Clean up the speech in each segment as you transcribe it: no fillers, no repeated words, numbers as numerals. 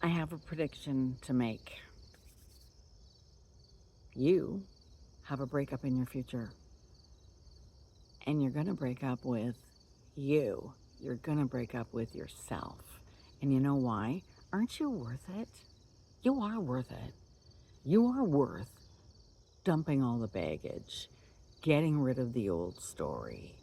I have a prediction to make. You have a breakup in your future, and you're going to break up with you. You're going to break up with yourself. And you know why? Aren't you worth it? You are worth it. You are worth dumping all the baggage, getting rid of the old story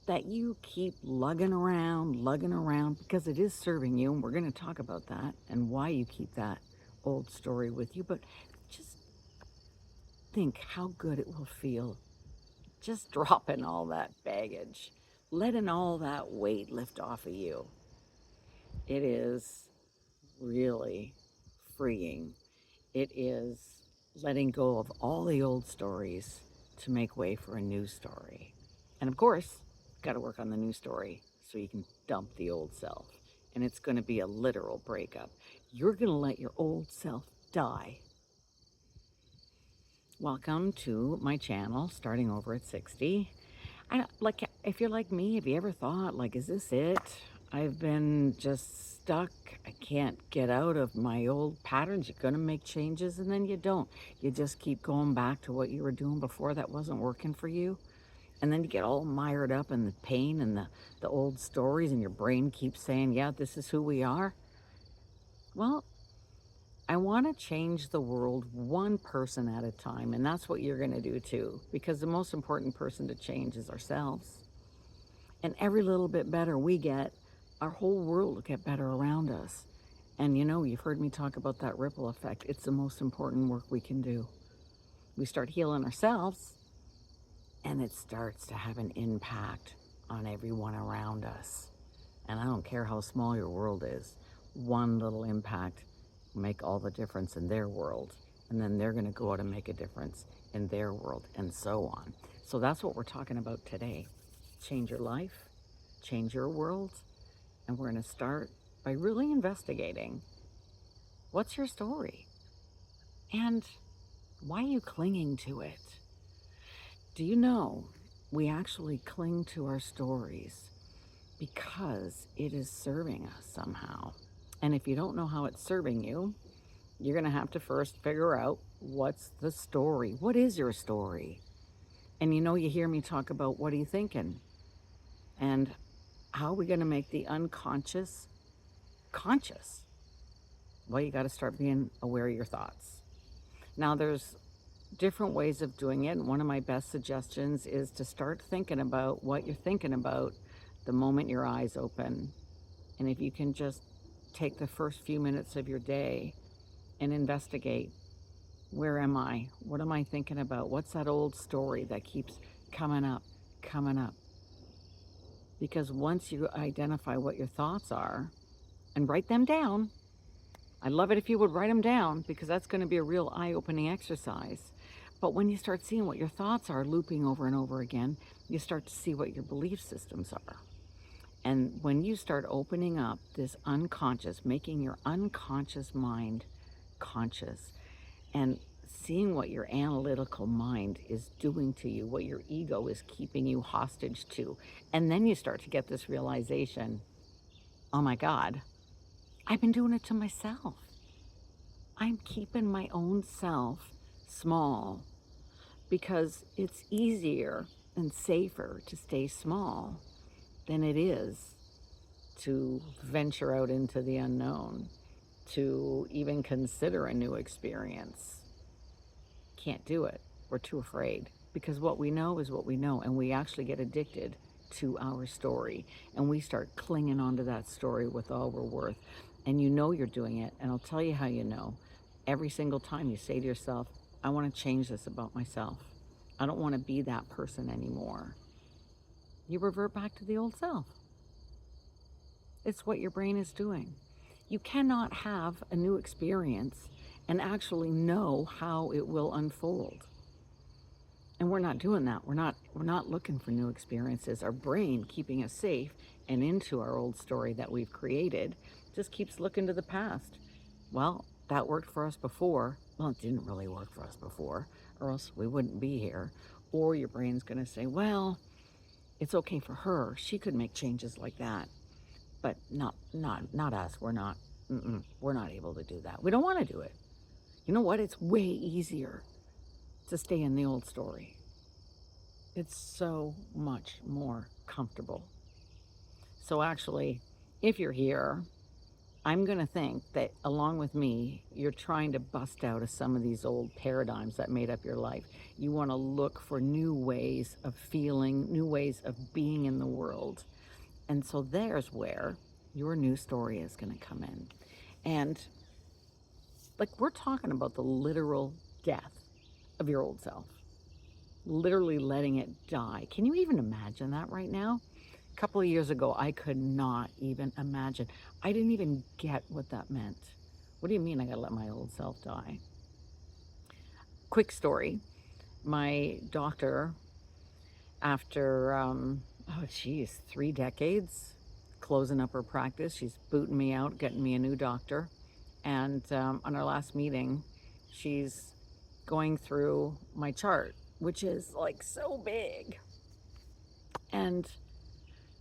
that you keep lugging around because it is serving you. And we're going to talk about that and why you keep that old story with you. But just think how good it will feel just dropping all that baggage, letting all that weight lift off of you. It is really freeing. It is letting go of all the old stories to make way for a new story. And of course, got to work on the new story so you can dump the old self. And it's going to be a literal breakup. You're going to let your old self die. Welcome to my channel, starting over at 60. If you're like me, have you ever thought, like, is this it? I've been just stuck. I can't get out of my old patterns. You're going to make changes and then you don't. You just keep going back to what you were doing before that wasn't working for you. And then you get all mired up in the pain and the old stories, and your brain keeps saying, yeah, this is who we are. Well, I want to change the world one person at a time, and that's what you're going to do too, because the most important person to change is ourselves. And every little bit better we get, our whole world will get better around us. And you know, you've heard me talk about that ripple effect. It's the most important work we can do. We start healing ourselves, and it starts to have an impact on everyone around us. And I don't care how small your world is, one little impact will make all the difference in their world. And then they're going to go out and make a difference in their world, and so on. So that's what we're talking about today. Change your life, change your world, and we're going to start by really investigating what's your story and why are you clinging to it? Do you know we actually cling to our stories because it is serving us somehow? And if you don't know how it's serving you, you're going to have to first figure out what's the story. What is your story? And you know, you hear me talk about what are you thinking? And how are we going to make the unconscious conscious? Well, you got to start being aware of your thoughts. Now, there's different ways of doing it. And one of my best suggestions is to start thinking about what you're thinking about the moment your eyes open. And if you can just take the first few minutes of your day and investigate, where am I? What am I thinking about? What's that old story that keeps coming up, coming up? Because once you identify what your thoughts are and write them down, I'd love it if you would write them down, because that's going to be a real eye-opening exercise. But when you start seeing what your thoughts are looping over and over again, you start to see what your belief systems are. And when you start opening up this unconscious, making your unconscious mind conscious, and seeing what your analytical mind is doing to you, what your ego is keeping you hostage to, and then you start to get this realization, oh my God, I've been doing it to myself. I'm keeping my own self small because it's easier and safer to stay small than it is to venture out into the unknown, to even consider a new experience. Can't do it. We're too afraid, because what we know is what we know, and we actually get addicted to our story, and we start clinging onto that story with all we're worth. And you know you're doing it, and I'll tell you how you know. Every single time you say to yourself, I want to change this about myself. I don't want to be that person anymore. You revert back to the old self. It's what your brain is doing. You cannot have a new experience and actually know how it will unfold. And we're not doing that. We're not looking for new experiences. Our brain, keeping us safe and into our old story that we've created, just keeps looking to the past. Well, that worked for us before. Well, it didn't really work for us before, or else we wouldn't be here. Or your brain's going to say, well, it's okay for her. She could make changes like that. But not us. We're not we're not able to do that. We don't want to do it. You know what? It's way easier to stay in the old story. It's so much more comfortable. So actually, if you're here, I'm going to think that along with me, you're trying to bust out of some of these old paradigms that made up your life. You want to look for new ways of feeling, new ways of being in the world. And so there's where your new story is going to come in. And like we're talking about the literal death of your old self, literally letting it die. Can you even imagine that right now? A couple of years ago, I could not even imagine. I didn't even get what that meant. What do you mean I gotta let my old self die? Quick story. My doctor, after, 3 decades closing up her practice, she's booting me out, getting me a new doctor. And on our last meeting, she's going through my chart, which is like so big. And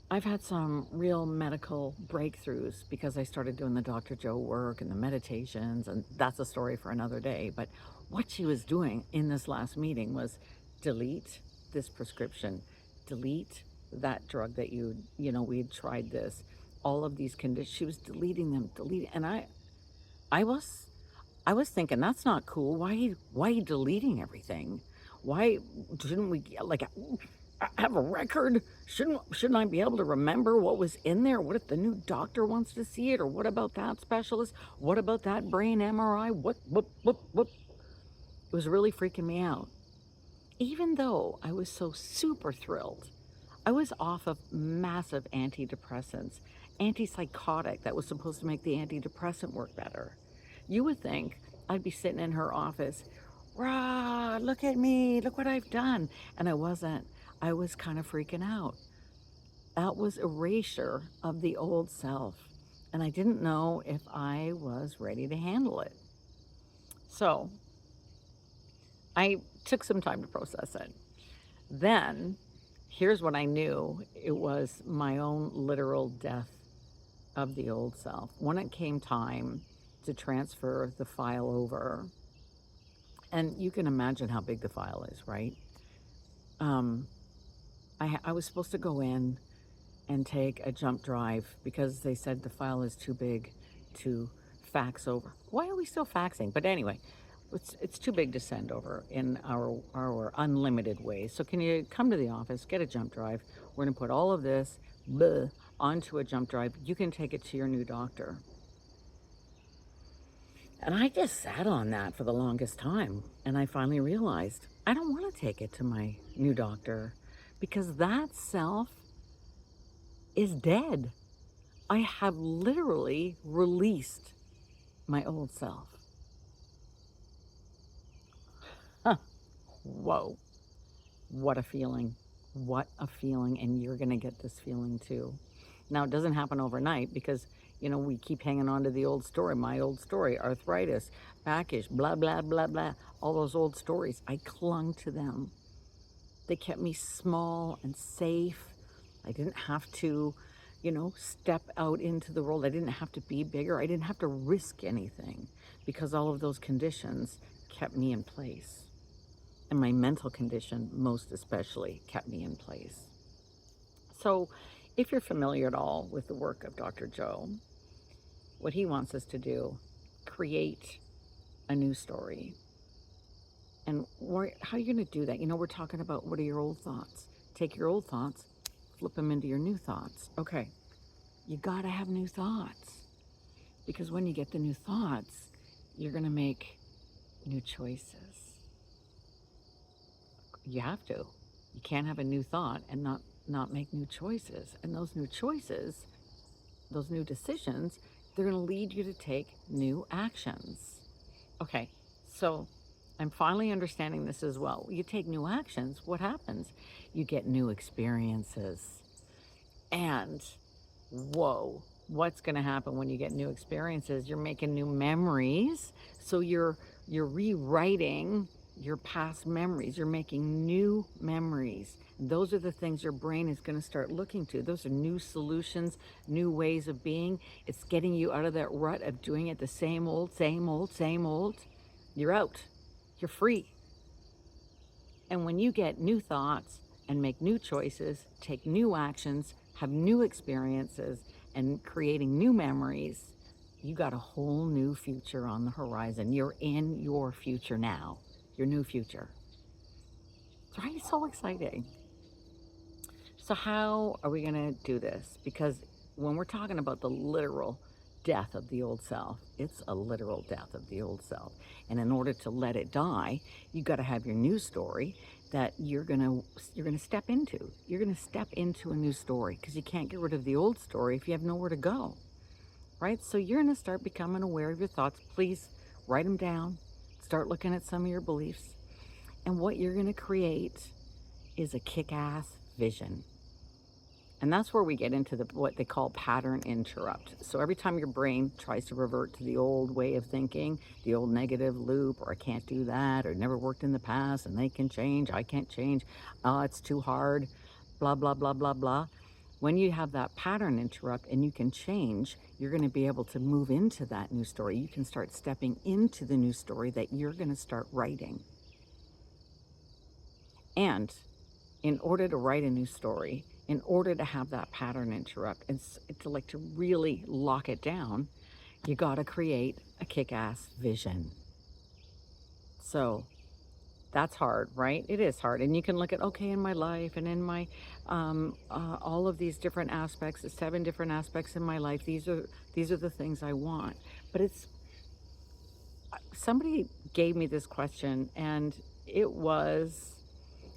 I've had some real medical breakthroughs because I started doing the Dr. Joe work and the meditations, and that's a story for another day. But what she was doing in this last meeting was delete this prescription, delete that drug that we had tried this, all of these conditions. She was deleting them, deleting, and I was I was thinking that's not cool. Why are you deleting everything? Why shouldn't we like have a record? Shouldn't I be able to remember what was in there? What if the new doctor wants to see it? Or what about that specialist? What about that brain MRI? What? It was really freaking me out. Even though I was so super thrilled, I was off of massive antidepressants, antipsychotic that was supposed to make the antidepressant work better. You would think I'd be sitting in her office, rah, look at me, look what I've done. And I wasn't. I was kind of freaking out. That was erasure of the old self. And I didn't know if I was ready to handle it. So I took some time to process it. Then, here's what I knew. It was my own literal death of the old self. When it came time to transfer the file over, and you can imagine how big the file is, right? Um, I was supposed to go in and take a jump drive because they said the file is too big to fax over. Why are we still faxing? But anyway, it's too big to send over in our unlimited ways. So can you come to the office, get a jump drive? We're going to put all of this onto a jump drive. You can take it to your new doctor. And I just sat on that for the longest time. And I finally realized I don't want to take it to my new doctor because that self is dead. I have literally released my old self. Whoa, what a feeling. What a feeling. And you're going to get this feeling too. Now, it doesn't happen overnight because, we keep hanging on to the old story, my old story, arthritis, backish, blah, blah, blah, blah, all those old stories. I clung to them. They kept me small and safe. I didn't have to, step out into the world. I didn't have to be bigger. I didn't have to risk anything because all of those conditions kept me in place. And my mental condition, most especially, kept me in place. So if you're familiar at all with the work of Dr. Joe, what he wants us to do, create a new story. And how are you going to do that? We're talking about what are your old thoughts. Take your old thoughts, flip them into your new thoughts. Okay, you got to have new thoughts. Because when you get the new thoughts, you're going to make new choices. You have to. You can't have a new thought and not make new choices. And those new choices, those new decisions, they're going to lead you to take new actions. Okay, so I'm finally understanding this as well. You take new actions, what happens? You get new experiences. And whoa, what's going to happen when you get new experiences? You're making new memories. So you're rewriting your past memories. You're making new memories. Those are the things your brain is going to start looking to. Those are new solutions, new ways of being. It's getting you out of that rut of doing it the same old, same old, same old. You're out. You're free. And when you get new thoughts and make new choices, take new actions, have new experiences, and creating new memories, you got a whole new future on the horizon. You're in your future now, your new future. It's right, so exciting. So how are we going to do this? Because when we're talking about the literal death of the old self, it's a literal death of the old self. And in order to let it die, you got to have your new story that you're going to step into. You're going to step into a new story because you can't get rid of the old story if you have nowhere to go. Right? So you're going to start becoming aware of your thoughts. Please write them down. Start looking at some of your beliefs. And what you're going to create is a kick-ass vision. And that's where we get into what they call pattern interrupt. So every time your brain tries to revert to the old way of thinking, the old negative loop, or I can't do that, or it never worked in the past, and they can change, I can't change, it's too hard, blah, blah, blah, blah, blah. When you have that pattern interrupt and you can change, you're going to be able to move into that new story. You can start stepping into the new story that you're going to start writing. And in order to write a new story, in order to have that pattern interrupt and to really lock it down, you got to create a kick-ass vision. So that's hard, right? It is hard. And you can look at, okay, in my life and in my, all of these different aspects, the 7 different aspects in my life, these are the things I want. But somebody gave me this question, and it was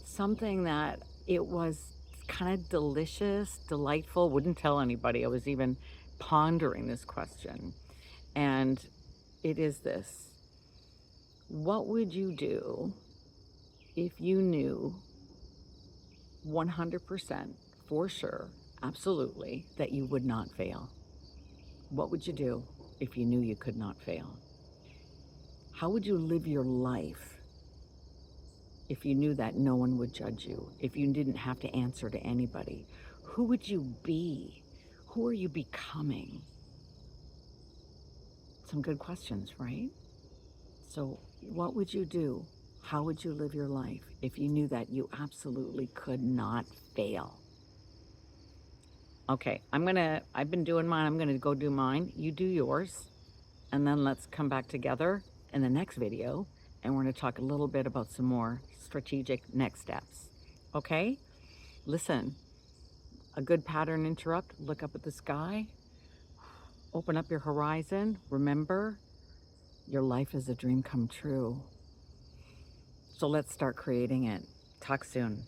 something that it was kind of delicious, delightful, wouldn't tell anybody. I was even pondering this question. And it is this: what would you do if you knew 100% for sure, absolutely, that you would not fail? What would you do if you knew you could not fail? How would you live your life if you knew that no one would judge you, if you didn't have to answer to anybody? Who would you be? Who are you becoming? Some good questions, right? So what would you do? How would you live your life if you knew that you absolutely could not fail? Okay, I've been doing mine. I'm going to go do mine. You do yours. And then let's come back together in the next video, and we're going to talk a little bit about some more strategic next steps. Okay? Listen, a good pattern interrupt, look up at the sky, open up your horizon. Remember, your life is a dream come true. So let's start creating it. Talk soon.